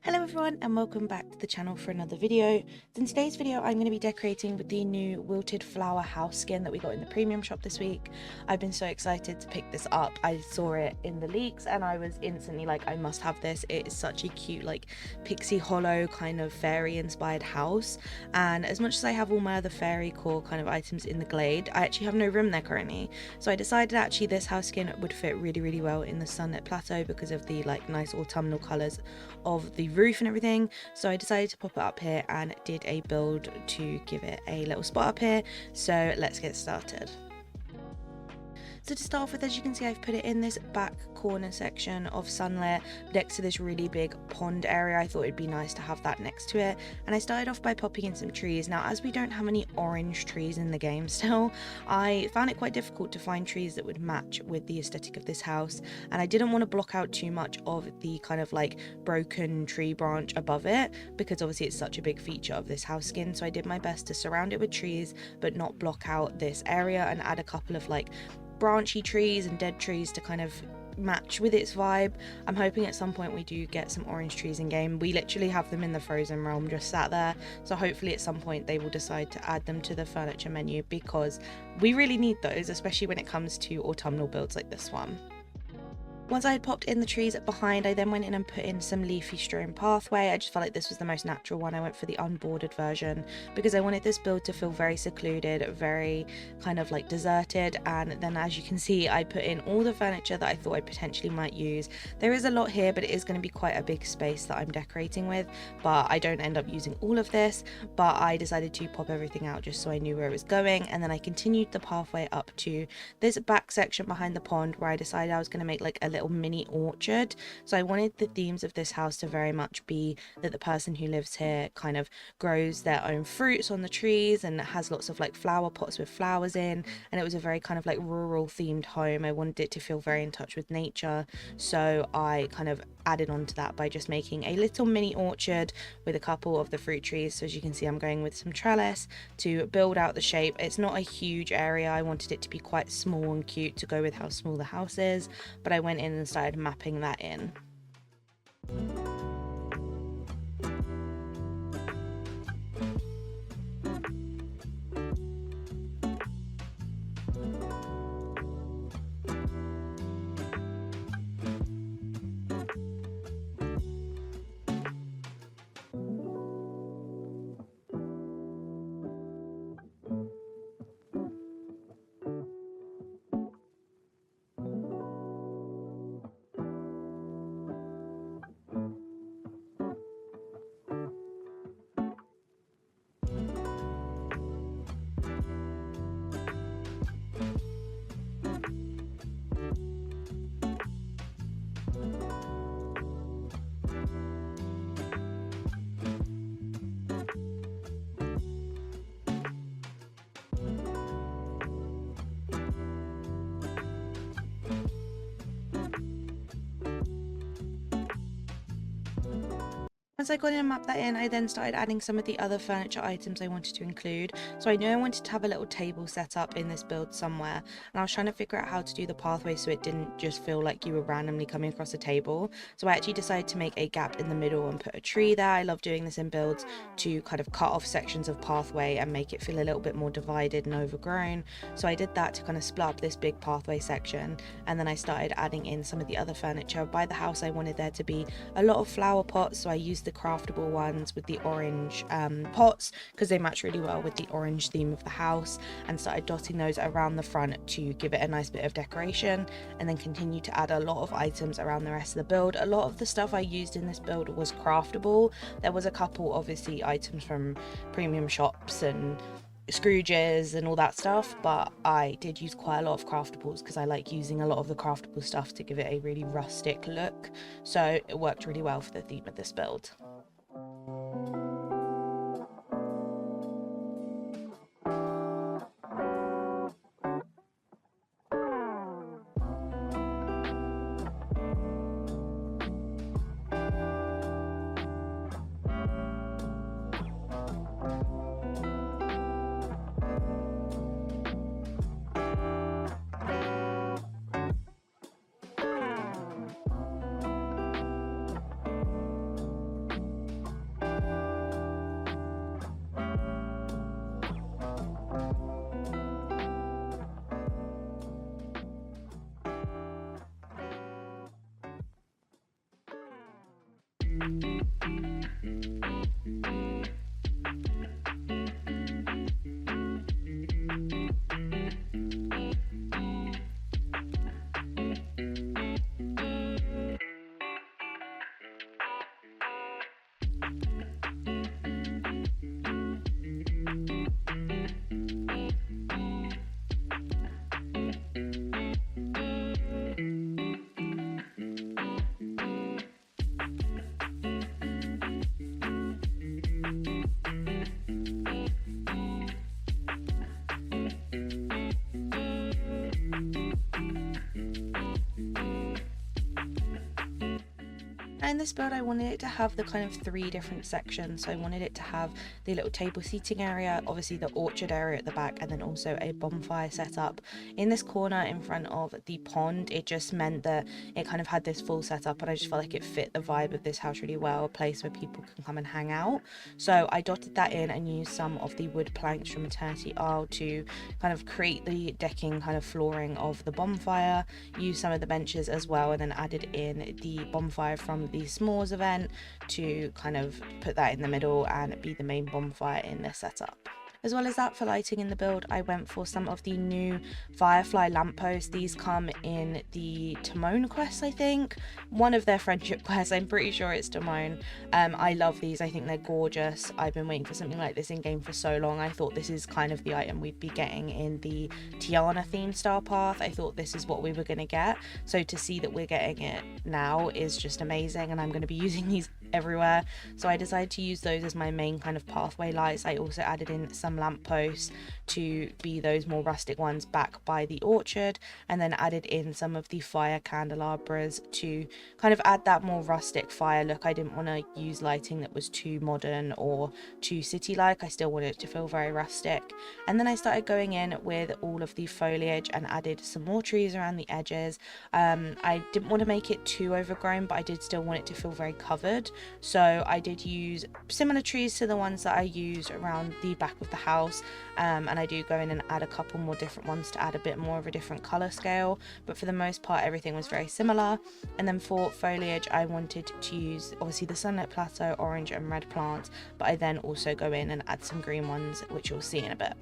Hello everyone and welcome back to the channel for another video. In today's video I'm going to be decorating with the new Wilted Flower house skin that we got in the premium shop this week. I've been so excited to pick this up. I saw it in the leaks and I was instantly like, I must have this. It is such a cute like pixie hollow kind of fairy inspired house, and as much as I have all my other fairy core kind of items in the glade, I actually have no room there currently. So I decided actually this house skin would fit really well in the sunlit plateau because of the like nice autumnal colours of the roof and everything. So I decided to pop it up here and did a build to give it a little spot up here. So let's get started. So to start off with, as you can see, I've put it in this back corner section of sunlit next to this really big pond area. I thought it'd be nice to have that next to it, and I started off by popping in some trees. Now, as we don't have any orange trees in the game still, I found it quite difficult to find trees that would match with the aesthetic of this house, and I didn't want to block out too much of the kind of like broken tree branch above it, because obviously it's such a big feature of this house skin. So I did my best to surround it with trees but not block out this area, and add a couple of like branchy trees and dead trees to kind of match with its vibe. I'm hoping at some point we do get some orange trees in game. We literally have them in the frozen realm just sat there, so hopefully at some point they will decide to add them to the furniture menu, because we really need those, especially when it comes to autumnal builds like this one. Once I had popped in the trees behind, I then went in and put in some leafy strewn pathway. I just felt like this was the most natural one. I went for the unbordered version because I wanted this build to feel very secluded, very kind of like deserted. And then as you can see, I put in all the furniture that I thought I potentially might use. There is a lot here, but it is going to be quite a big space that I'm decorating with, but I don't end up using all of this. But I decided to pop everything out just so I knew where it was going, and then I continued the pathway up to this back section behind the pond where I decided I was going to make like a little mini orchard. So I wanted the themes of this house to very much be that the person who lives here kind of grows their own fruits on the trees and has lots of like flower pots with flowers in, and it was a very kind of like rural themed home. I wanted it to feel very in touch with nature, so I kind of added on to that by just making a little mini orchard with a couple of the fruit trees. So as you can see, I'm going with some trellis to build out the shape. It's not a huge area. I wanted it to be quite small and cute to go with how small the house is, but I went in and started mapping that in. Once I got in and mapped that in, I then started adding some of the other furniture items I wanted to include. So I knew I wanted to have a little table set up in this build somewhere, and I was trying to figure out how to do the pathway so it didn't just feel like you were randomly coming across a table. So I actually decided to make a gap in the middle and put a tree there. I love doing this in builds to kind of cut off sections of pathway and make it feel a little bit more divided and overgrown. So I did that to kind of split up this big pathway section, and then I started adding in some of the other furniture. By the house I wanted there to be a lot of flower pots, so I used the craftable ones with the orange pots because they match really well with the orange theme of the house, and started dotting those around the front to give it a nice bit of decoration, and then continued to add a lot of items around the rest of the build. A lot of the stuff I used in this build was craftable. There was a couple obviously items from premium shops and Scrooges and all that stuff, but I did use quite a lot of craftables because I like using a lot of the craftable stuff to give it a really rustic look, so it worked really well for the theme of this build. In this build, I wanted it to have the kind of 3 different sections. So I wanted it to have the little table seating area, obviously the orchard area at the back, and then also a bonfire setup. In this corner in front of the pond, it just meant that it kind of had this full setup, and I just felt like it fit the vibe of this house really well, a place where people can come and hang out. So I dotted that in and used some of the wood planks from Eternity Isle to kind of create the decking kind of flooring of the bonfire, used some of the benches as well, and then added in the bonfire from the s'mores event to kind of put that in the middle and be the main bonfire in this setup. As well as that, for lighting in the build, I went for some of the new Firefly lampposts. These come in the Timon quest, I think. One of their friendship quests, I'm pretty sure it's Timon. I love these, I think they're gorgeous. I've been waiting for something like this in game for so long. I thought this is kind of the item we'd be getting in the Tiana theme star path. I thought this is what we were going to get. So to see that we're getting it now is just amazing, and I'm going to be using these everywhere. So I decided to use those as my main kind of pathway lights. I also added in some lampposts to be those more rustic ones back by the orchard, and then added in some of the fire candelabras to kind of add that more rustic fire look. I didn't want to use lighting that was too modern or too city-like. I still wanted it to feel very rustic. And then I started going in with all of the foliage and added some more trees around the edges. I didn't want to make it too overgrown, but I did still want it to feel very covered. So I did use similar trees to the ones that I used around the back of the house, and I do go in and add a couple more different ones to add a bit more of a different color scale, but for the most part everything was very similar. And then for foliage, I wanted to use obviously the Sunlit Plateau orange and red plants, but I then also go in and add some green ones, which you'll see in a bit.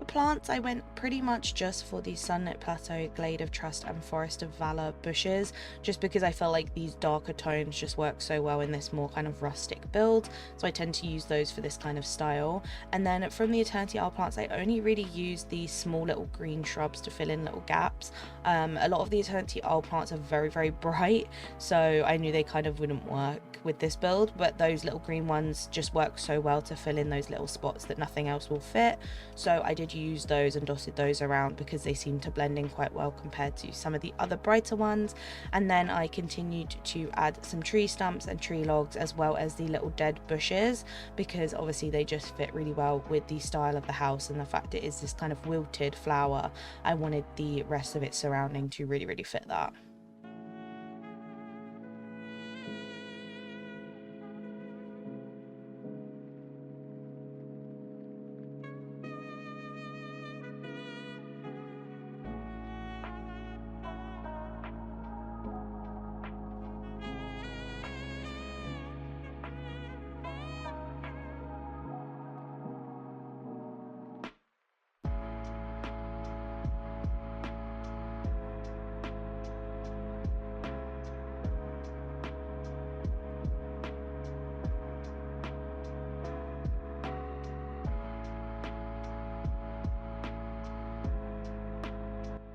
Plants, I went pretty much just for the Sunlit Plateau, Glade of Trust and Forest of Valor bushes, just because I felt like these darker tones just work so well in this more kind of rustic build, so I tend to use those for this kind of style. And then from the Eternity Isle plants, I only really use these small little green shrubs to fill in little gaps. A lot of the Eternity Isle plants are very bright, so I knew they kind of wouldn't work with this build, but those little green ones just work so well to fill in those little spots that nothing else will fit. So I did use those and dotted those around because they seem to blend in quite well compared to some of the other brighter ones. And then I continued to add some tree stumps and tree logs, as well as the little dead bushes, because obviously they just fit really well with the style of the house and the fact it is this kind of wilted flower. I wanted the rest of its surrounding to really fit that.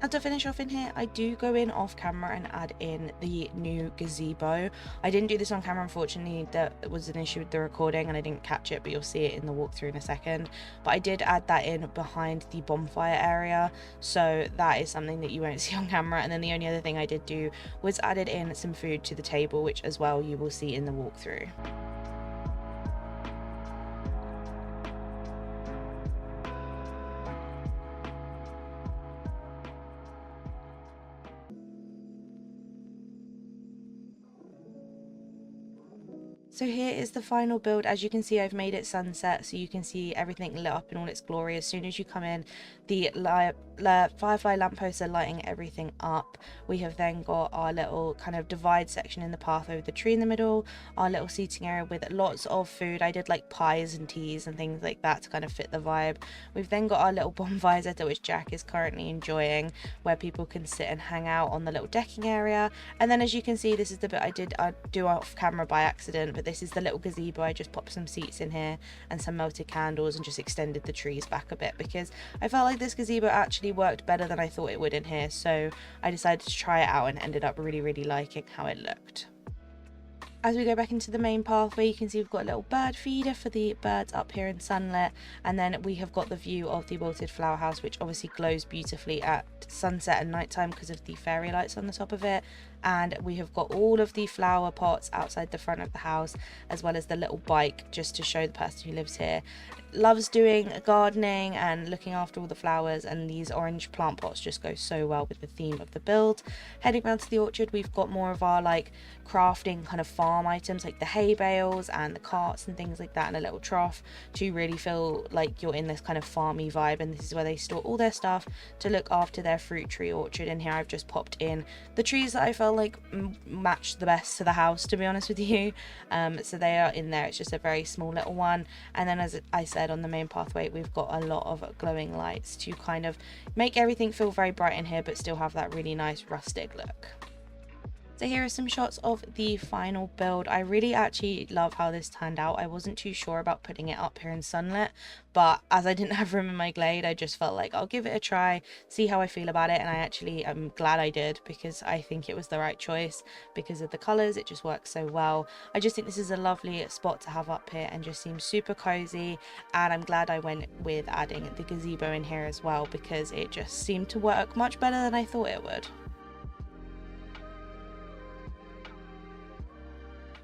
And to finish off in here, I do go in off camera and add in the new gazebo. I didn't do this on camera, unfortunately. There was an issue with the recording and I didn't catch it, but you'll see it in the walkthrough in a second. But I did add that in behind the bonfire area, so that is something that you won't see on camera. And then the only other thing I did do was added in some food to the table, which as well you will see in the walkthrough. So here is the final build. As you can see, I've made it sunset, so you can see everything lit up in all its glory. As soon as you come in, the firefly lampposts are lighting everything up. We have then got our little kind of divide section in the path over the tree in the middle, our little seating area with lots of food. I did like pies and teas and things like that to kind of fit the vibe. We've then got our little bonfires at which Jack is currently enjoying, where people can sit and hang out on the little decking area. And then as you can see, this is the bit I do off camera by accident, but this is the little gazebo. I just popped some seats in here and some melted candles and just extended the trees back a bit because I felt like this gazebo actually worked better than I thought it would in here, so I decided to try it out and ended up really liking how it looked. As we go back into the main pathway, you can see we've got a little bird feeder for the birds up here in sunlit, and then we have got the view of the Wilted Flower house, which obviously glows beautifully at sunset and nighttime because of the fairy lights on the top of it. And we have got all of the flower pots outside the front of the house, as well as the little bike, just to show the person who lives here loves doing gardening and looking after all the flowers, and these orange plant pots just go so well with the theme of the build. Heading round to the orchard, we've got more of our like crafting kind of farm items like the hay bales and the carts and things like that, and a little trough to really feel like you're in this kind of farmy vibe. And this is where they store all their stuff to look after their fruit tree orchard. And here I've just popped in the trees that I felt like matched the best to the house, to be honest with you. So they are in there. It's just a very small little one. And then, as I said, on the main pathway, we've got a lot of glowing lights to kind of make everything feel very bright in here, but still have that really nice rustic look. So here are some shots of the final build. I really actually love how this turned out. I wasn't too sure about putting it up here in sunlit, but as I didn't have room in my glade, I just felt like I'll give it a try, see how I feel about it. And I actually am glad I did, because I think it was the right choice because of the colors. It just works so well. I just think this is a lovely spot to have up here and just seems super cozy. And I'm glad I went with adding the gazebo in here as well, because it just seemed to work much better than I thought it would.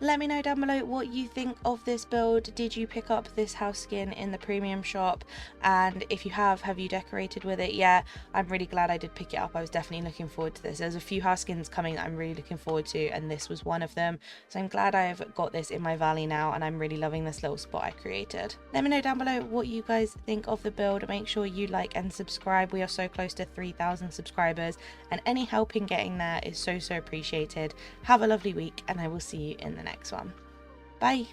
Let me know down below what you think of this build. Did you pick up this house skin in the premium shop? And if you have you decorated with it yet? I'm really glad I did pick it up. I was definitely looking forward to this. There's a few house skins coming that I'm really looking forward to, and this was one of them. So I'm glad I've got this in my valley now, and I'm really loving this little spot I created. Let me know down below what you guys think of the build. Make sure you like and subscribe. We are so close to 3,000 subscribers, and any help in getting there is so appreciated. Have a lovely week, and I will see you in the next one. Bye.